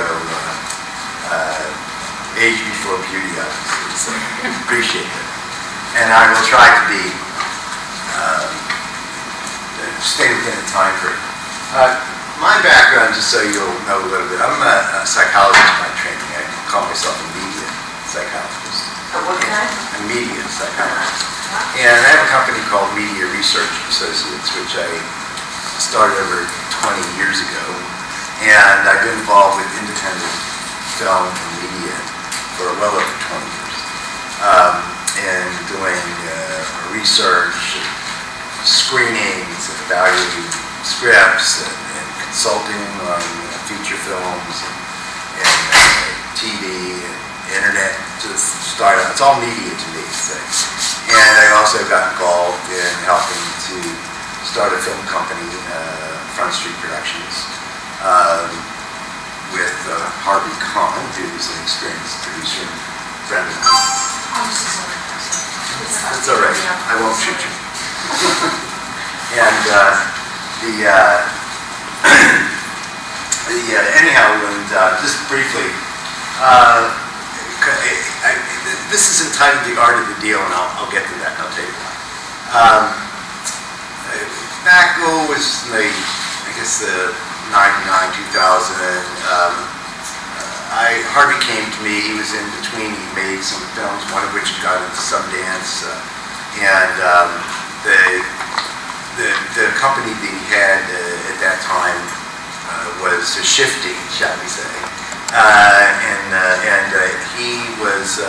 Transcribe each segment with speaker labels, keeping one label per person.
Speaker 1: go age before beauty, obviously, so appreciate it. And I will try to be, stay within the time frame. My background, just so you'll know a little bit, I'm a psychologist by training. I call myself a media psychologist.
Speaker 2: What kind?
Speaker 1: A media psychologist. And I have a company called Media Research Associates, which I started over 20 years ago. And I've been involved with independent film and media for well over 20 years. And doing research, screenings, evaluating scripts, and consulting on feature films and TV and internet to start out. It's all media to me. So. And I also got involved in helping to start a film company, Front Street Productions, with Harvey Kahn, who's an experienced producer and friend of mine. It's all right. I won't shoot you. And anyhow, and just briefly, this is entitled The Art of the Deal, and I'll get to that, and I'll tell you why. Back was in the, I guess, the 99, 2000, Harvey came to me. He was in between. He made some films, one of which got into Sundance, and the company that he had at that time was shifting, shall we say, and he was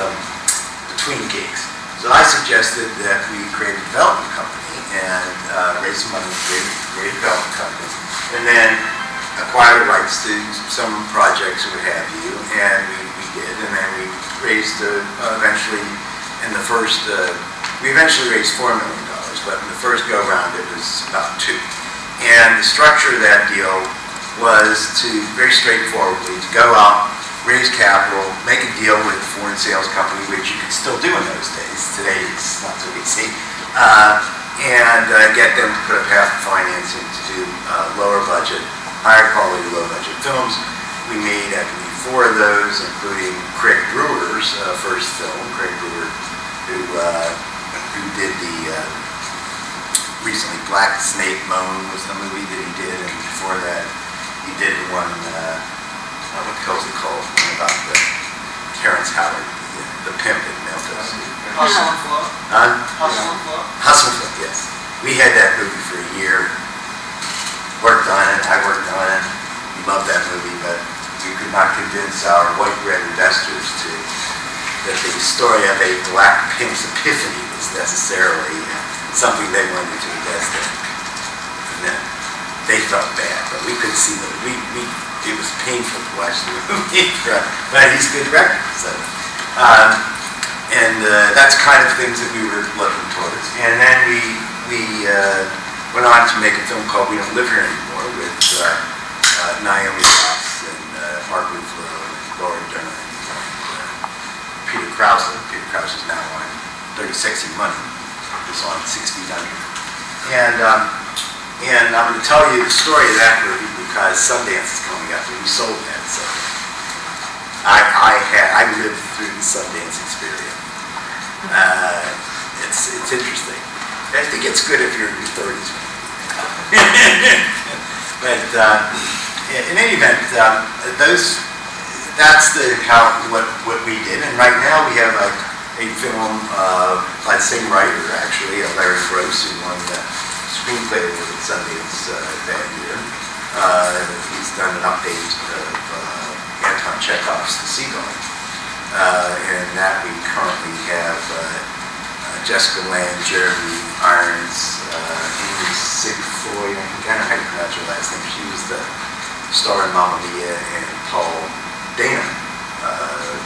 Speaker 1: between gigs. So I suggested that we create a development company and raise some money to create a development company, and then acquire the rights to some projects or what have you, and we did, and then we raised eventually in the first, we eventually raised $4 million, but in the first go-round it was about $2. And the structure of that deal was to, very straightforwardly, to go out, raise capital, make a deal with a foreign sales company, which you could still do in those days. Today it's not so easy. And get them to put up half the financing to do lower budget, higher quality, low budget films. We made, I believe, 4 of those, including Craig Brewer's first film. Craig Brewer, who did the recently Black Snake Moan was the movie that he did, and before that he did one, what the hell is it called? About the Terrence Howard, the pimp in Memphis.
Speaker 3: Hustle and Flow? Hustle and Flow? Hustle and
Speaker 1: Flow, yes. We had that movie for a year. Worked on it, I worked on it. We loved that movie, but we could not convince our white bread investors that the story of a black pimp's epiphany was necessarily something they wanted to invest in. And then they felt bad, but we couldn't see them. It was painful to watch the movie, but he's a good director. So. And that's kind of things that we were looking towards. And then we went on to make a film called We Don't Live Here Anymore with Naomi Watts and Mark Ruffalo and Laura Dern and Peter Krause. Peter Krause is now on 30 Sexy Money. He's on 6 Feet Under. And I'm going to tell you the story of that movie because Sundance is coming up and we sold that. So I lived through the Sundance experience. It's interesting. I think it's good if you're in your 30s. But in any event, that's what we did. And right now we have a film by the same writer, actually, Larry Gross, who won the screenplay award at Sundance that year. He's done an update of Anton Chekhov's The Seagull. And that we currently have Jessica Lange, Jeremy Irons, Amy Sigfoy, I don't know how you pronounce her last name. She was the star in Mamma Mia, and Paul Dana,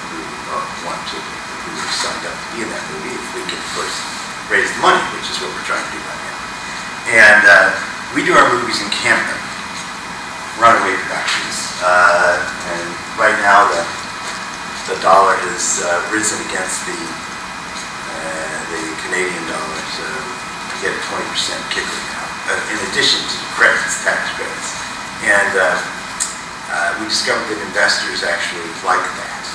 Speaker 1: who signed up to be in that movie if we could, of course, raise the money, which is what we're trying to do right now. And we do our movies in Camden, Runaway Productions, and right now the dollar has risen against the Canadian dollar, so we get a 20% kicker now, in addition to the credits, tax credits. And we discovered that investors actually like that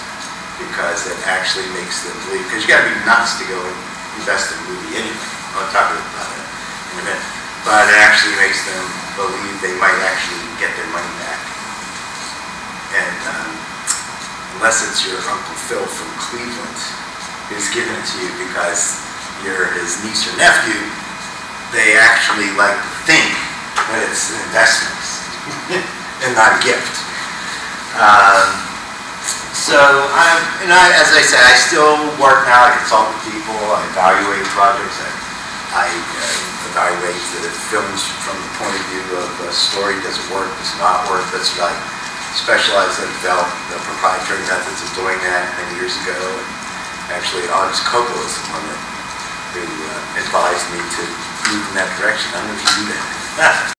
Speaker 1: because it actually makes them believe, because you got to be nuts to go and invest in a movie anyway. I'll talk about it in a minute. But it actually makes them believe they might actually get their money back. And unless it's your Uncle Phil from Cleveland who's giving it to you because you're his niece or nephew, they actually like to think that it's an investment and not a gift. As I said, I still work now. I consult with people. I evaluate projects. I evaluate the films from the point of view of a story. Does it work? Does it not work? That's what I specialize in. Developed the proprietary methods of doing that many years ago. And actually, August Coco is the one who advised me to move in that direction. I don't know if you do that.